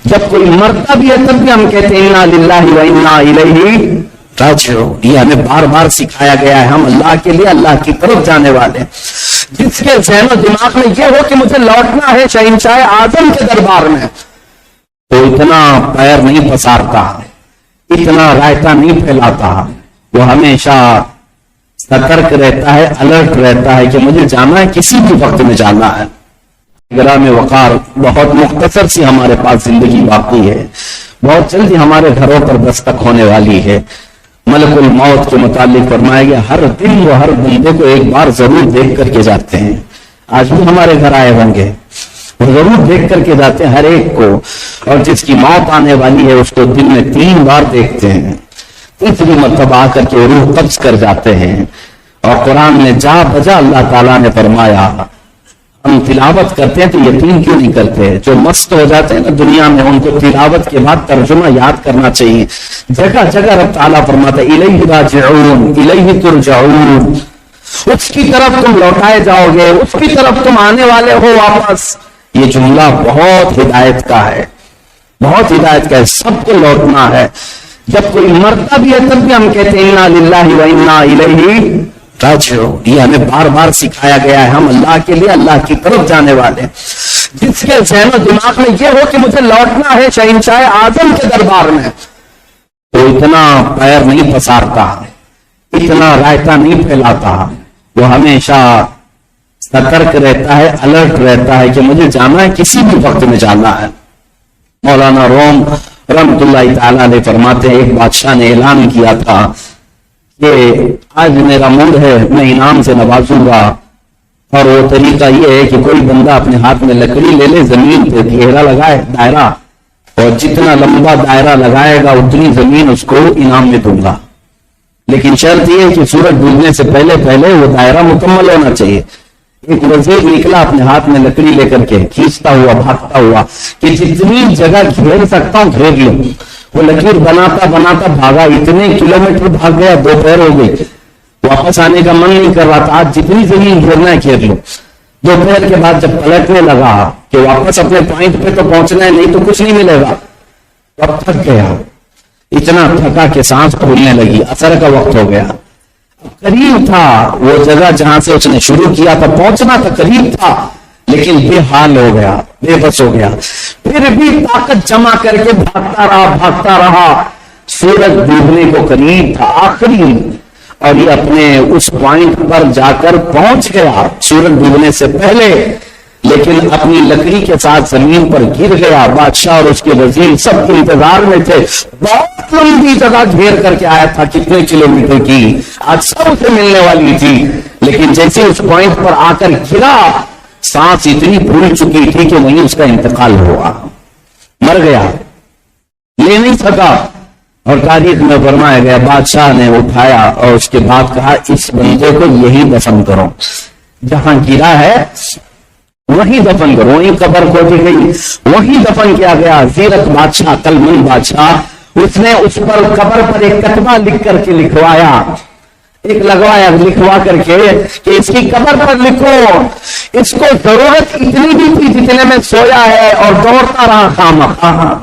جب کوئی مرتا بھی ہے تب بھی ہم کہتے ہیں انا للہ و انا الیہ راجعون. یہ ہمیں بار بار سکھایا گیا ہے. ہم اللہ کے لیے اللہ کی طرف جانے والے. جس کے ذہن و دماغ میں یہ ہو کہ مجھے لوٹنا ہے شہنشاہ اعظم کے دربار میں، تو اتنا پیر نہیں پسارتا، اتنا رائتا نہیں پھیلاتا. وہ ہمیشہ سترک رہتا ہے، الرٹ رہتا ہے کہ مجھے جانا ہے، کسی بھی وقت میں جانا ہے. گرام وقار، بہت مختصر سی ہمارے پاس زندگی باقی ہے. بہت جلدی ہمارے گھروں پر دستک ہونے والی ہے. ملک الموت کے متعلق فرمایا گیا ہر دن وہ ہر بندے کو ایک بار ضرور دیکھ کر کے جاتے ہیں. آج بھی ہمارے گھر آئے ہوں گے، وہ ضرور دیکھ کر کے جاتے ہیں ہر ایک کو. اور جس کی موت آنے والی ہے اس کو دن میں 3 بار دیکھتے ہیں. تیسری مرتبہ آ کر کے روح قبض کر جاتے ہیں. اور قرآن نے جا بجا اللہ تعالیٰ نے فرمایا، ہم تلاوت کرتے ہیں تو یقین کیوں نہیں کرتے؟ جو مست ہو جاتے ہیں نا دنیا میں، ان کو تلاوت کے بعد ترجمہ یاد کرنا چاہیے. جگہ جگہ رب تعالیٰ فرماتا ہے الیہ راجعون الیہ ترجعون، اس کی طرف تم لوٹائے جاؤ گے، اس کی طرف تم آنے والے ہو واپس. یہ جملہ بہت ہدایت کا ہے، بہت ہدایت کا ہے. سب کو لوٹنا ہے. جب کوئی مرتا بھی ہے تب بھی ہم کہتے ہیں انا للہ و انا الیہ راجعون. یہ ہمیں بار بار سکھایا گیا ہے. ہم اللہ کے لیے اللہ کی طرف جانے والے. جس کے ذہن و دماغ میں یہ ہو کہ مجھے لوٹنا ہے شہنشاہ اعظم کے دربار میں، تو اتنا پیر نہیں پسارتا، اتنا رائتا نہیں پھیلاتا. وہ ہمیشہ سترک رہتا ہے، الرٹ رہتا ہے کہ مجھے جانا ہے، کسی بھی وقت میں جانا ہے. مولانا روم رحمت اللہ تعالیٰ علیہ فرماتے ہیں ایک بادشاہ نے اعلان کیا تھا کہ آج میرا موڈ ہے، میں انعام سے نوازوں گا. اور وہ طریقہ یہ ہے کہ کوئی بندہ اپنے ہاتھ میں لکڑی لے لے، زمین پہ گھیرا لگائے دائرہ، اور جتنا لمبا دائرہ لگائے گا اتنی زمین اس کو انعام میں دوں گا. لیکن شرط یہ ہے کہ سورج ڈوبنے سے پہلے پہلے وہ دائرہ مکمل ہونا چاہیے. ایک وزیر نکلا اپنے ہاتھ میں لکڑی لے کر کے، کھینچتا ہوا بھاگتا ہوا کہ جتنی جگہ گھیر سکتا ہوں گھیر لوں. وہ لکیر بناتا بناتا بھاگا، اتنے کلومیٹر بھاگ گیا، دوپہر ہو گئی، واپس آنے کا من نہیں کر رہا تھا. آج جتنی زمین گھیرنا ہے گھیر لوں. دوپہر کے بعد جب پلٹنے لگا کہ واپس اپنے پوائنٹ پہ تو پہنچنا ہے، نہیں تو کچھ نہیں ملے گا، اب تھک گیا. اتنا تھکا کہ سانس پھولنے لگی، عصر کا وقت ہو گیا. قریب تھا وہ جگہ جہاں سے اس نے شروع کیا تھا، پہنچنا تھا، قریب تھا، لیکن بے حال ہو گیا، بے بس ہو گیا. پھر بھی طاقت جمع کر کے بھاگتا رہا. سورج ڈوبنے کو قریب تھا، آخری، اور یہ اپنے اس پوائنٹ پر جا کر پہنچ گیا سورج ڈوبنے سے پہلے، لیکن اپنی لکڑی کے ساتھ زمین پر گر گیا. بادشاہ اور اس کے وزیر سب کے انتظار میں تھے. بہت لمبی جگہ گھیر کر کے آیا تھا، کتنے کلومیٹر کی، آج سب سے ملنے والی تھی. لیکن جیسے اس پوائنٹ پر آ کر گرا، سانس اتنی پھول چکی تھی کہ وہیں اس کا انتقال ہوا، مر گیا، لے نہیں سکا. اور تاریخ میں فرمایا گیا بادشاہ نے اٹھایا اور اس کے بعد کہا اس بندے کو یہی دفن کرو، جہاں گرا ہے وہیں دفن کرو. وہیں قبر کھودی گئی، وہیں دفن کیا گیا. زیرک بادشاہ، عقل مند بادشاہ، اس نے اس پر قبر پر ایک کتبہ لکھ کر کے لکھوایا، ایک لگوایا لکھوا کر کے کہ اس کی قبر پر لکھو اس کو ضرورت اتنی بھی تھی جتنے میں سویا ہے اور دوڑتا رہا خامخواہ،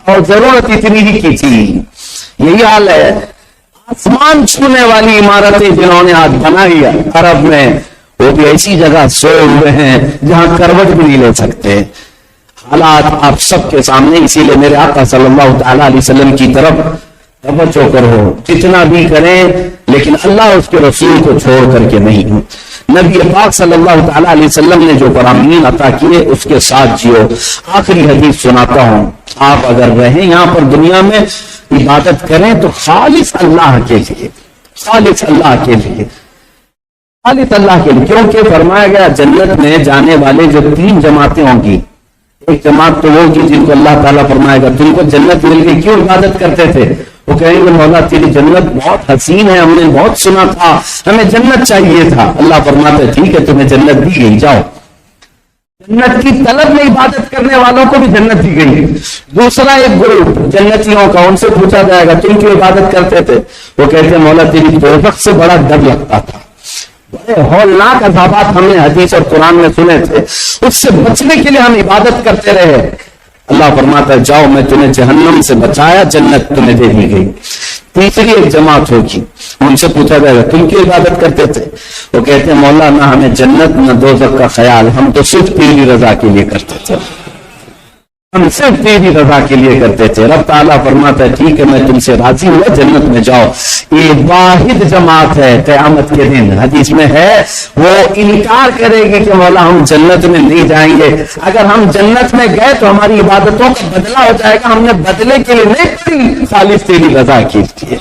اور ضرورت اتنی ہی کی تھی. یہی حال ہے آسمان چھونے والی عمارتیں جنہوں نے آج بنائی عرب میں، وہ بھی ایسی جگہ سوئے ہوئے ہیں جہاں کروٹ بھی نہیں لے سکتے. حالات آپ سب کے سامنے، اسی لیے میرے آقا صلی اللہ تعالی علیہ وسلم کی طرف توجہ کرو. جتنا بھی کریں لیکن اللہ اس کے رسول کو چھوڑ کر کے نہیں. نبی پاک صلی اللہ تعالی علیہ وسلم نے جو فرامین عطا کیے اس کے ساتھ جیو. آخری حدیث سناتا ہوں. آپ اگر رہیں یہاں پر دنیا میں عبادت کریں تو خالص اللہ کے لیے، خالص اللہ کے لیے، خالص اللہ کے لیے. کیونکہ فرمایا گیا جنت میں جانے والے جو 3 جماعتیں ہوں گی، ایک جماعت تو وہ ہوگی جن کو اللہ تعالیٰ فرمائے گا تم کو جنت مل گئی، کیوں عبادت کرتے تھے؟ وہ کہیں گے مولا تیری جنت بہت حسین ہے، ہم نے بہت سنا تھا، ہمیں جنت چاہیے تھا. اللہ فرماتا ہے ٹھیک ہے تمہیں جنت دی گئی، جاؤ. جنت کی طلب میں عبادت کرنے والوں کو بھی جنت دی گئی. دوسرا ایک گروپ جنتیوں کا، ان سے پوچھا جائے گا تم کیوں عبادت کرتے تھے؟ وہ کہتے ہیں مولا تیری دوزخ سے بڑا ڈر لگتا تھا، بڑے ہولناک عذابات ہم نے حدیث اور قرآن میں سنے تھے، اس سے بچنے کے لیے ہم عبادت کرتے رہے۔ اللہ فرماتا ہے جاؤ میں تمہیں جہنم سے بچایا، جنت تمہیں دے دی گئی۔ تیسری ایک جماعت ہوگی، ان سے پوچھا جائے گا تم کی عبادت کرتے تھے؟ وہ کہتے ہیں مولا نہ ہمیں جنت نہ دوزخ کا خیال، ہم تو صرف تیری رضا کے لیے کرتے تھے، ہم صرف تیری رضا کے لیے کرتے تھے۔ رب تعالیٰ فرماتا ہے ٹھیک ہے میں تم سے راضی ہوا، جنت میں جاؤ۔ یہ واحد جماعت ہے قیامت کے دن، حدیث میں ہے، وہ انکار کرے گی کہ مولا ہم جنت میں نہیں جائیں گے، اگر ہم جنت میں گئے تو ہماری عبادتوں کا بدلہ ہو جائے گا، ہم نے بدلے کے لیے نہیں کری، خالص تیری رضا کی تھی۔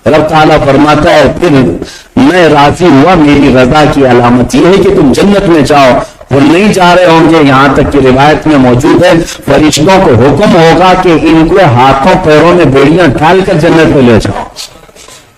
رب تعالیٰ فرماتا ہے پھر میں راضی ہوا، میری رضا کی علامت یہ ہے کہ تم جنت میں جاؤ۔ وہ نہیں جا رہے ہوں گے، یہاں تک کہ روایت میں موجود ہے فرشتوں کو حکم ہوگا کہ ان کے ہاتھوں پیروں میں بیڑیاں ڈال کر جنت میں لے جاؤ،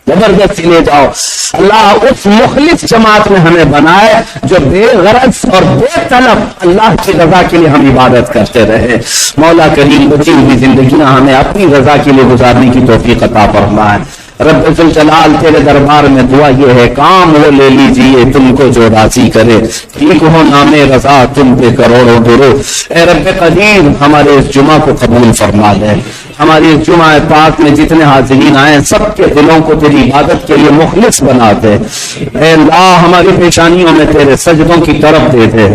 زبردستی لے جاؤ۔ اللہ اس مخلص جماعت میں ہمیں بنائے جو بے غرض اور بے طلب اللہ کی رضا کے لیے ہم عبادت کرتے رہے۔ مولا کریم بچی ہوئی زندگیاں ہمیں اپنی رضا کے لیے گزارنے کی توفیق عطا فرمائے۔ رب ذوالجلال تیرے دربار میں دعا یہ ہے، کام وہ لے لیجئے تم کو جو راضی کرے، ٹھیک ہو نام رضا تم پہ کروڑوں درود۔ اے رب قدیر ہمارے اس جمعہ کو قبول فرما لے، ہماری اس جمعہ پاک میں جتنے حاضرین آئے سب کے دلوں کو تیری عبادت کے لیے مخلص بنا دے۔ اے اللہ ہماری پیشانیوں میں تیرے سجدوں کی طرف دے دے،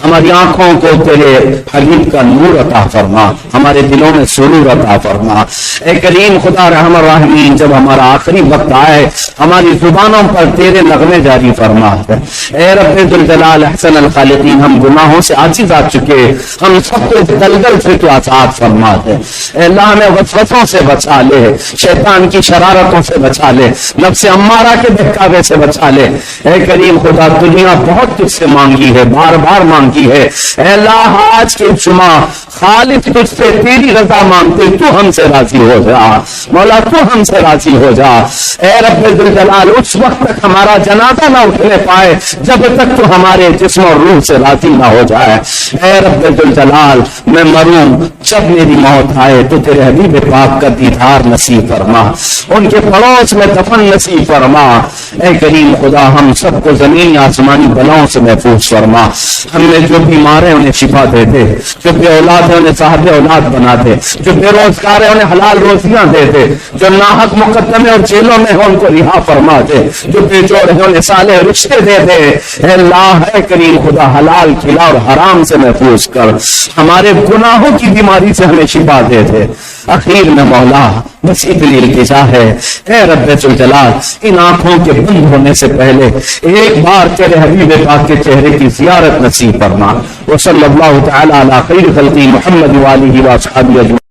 ہماری آنکھوں کو تیرے حبیب کا نور عطا فرما، ہمارے دلوں میں سرور عطا فرما۔ اے کریم خدا رحم الراحمین جب ہمارا آخری وقت آئے ہماری زبانوں پر تیرے نغمے جاری فرما۔ اے رب ذوالجلال احسن الخالقین ہم گناہوں سے عاجز آ چکے، ہم سب کو دلدل سے تو آزاد فرما دے۔ اے اللہ ہمیں وسوسوں سے بچا لے، شیطان کی شرارتوں سے بچا لے، نفس امارہ کے بہکاوے سے بچا لے۔ اے کریم خدا دنیا بہت تجھ سے مانگی ہے، بار بار مانگی ہے، اے اللہ آج کے جمعہ خالص تجھ سے تیری رضا مانگتے، تو ہم سے راضی ہو جا مولا، تو ہم سے راضی ہو جا۔ اے رب ذوالجلال اس وقت تک ہمارا جنازہ نہ اٹھنے پائے جب تک تو ہمارے جسم اور روح سے راضی نہ ہو جائے۔ اے رب ذوالجلال میں مروں جب میری موت آئے تو تیرے حبیب پاک کا دیدار نصیب فرما، ان کے پڑوس میں دفن نصیب فرما۔ اے کریم خدا ہم سب کو زمین آسمانی بلاؤں سے محفوظ فرما، ہم نے جو بیمار ہیں انہیں شفا دے دے، جو بے اولاد ہیں انہیں صاحب اولاد بنا دے، جو بے روزگار ہیں انہیں حلال روزیاں دے دے، جو ناحق مقدمے اور جیلوں میں ہیں ان کو رہا فرما دے، جو بے جوڑ ہیں انہیں صالح رشتے دے دے۔ اے اللہ اے کریم خدا حلال کھلا اور حرام سے محفوظ کر، ہمارے گناہوں کی بیماری سے ہمیں شفا دے دے۔ اخیر میں مولا بس اتنی التجا ہے، اے رب ذوالجلال ان آنکھوں کے بند ہونے سے پہلے ایک بار تیرے حبیب پاک کے چہرے کی زیارت نصیب فرما۔ وصلی اللہ تعالی علی خیر خلقی محمد وآلہ وصحبہ اجمعین۔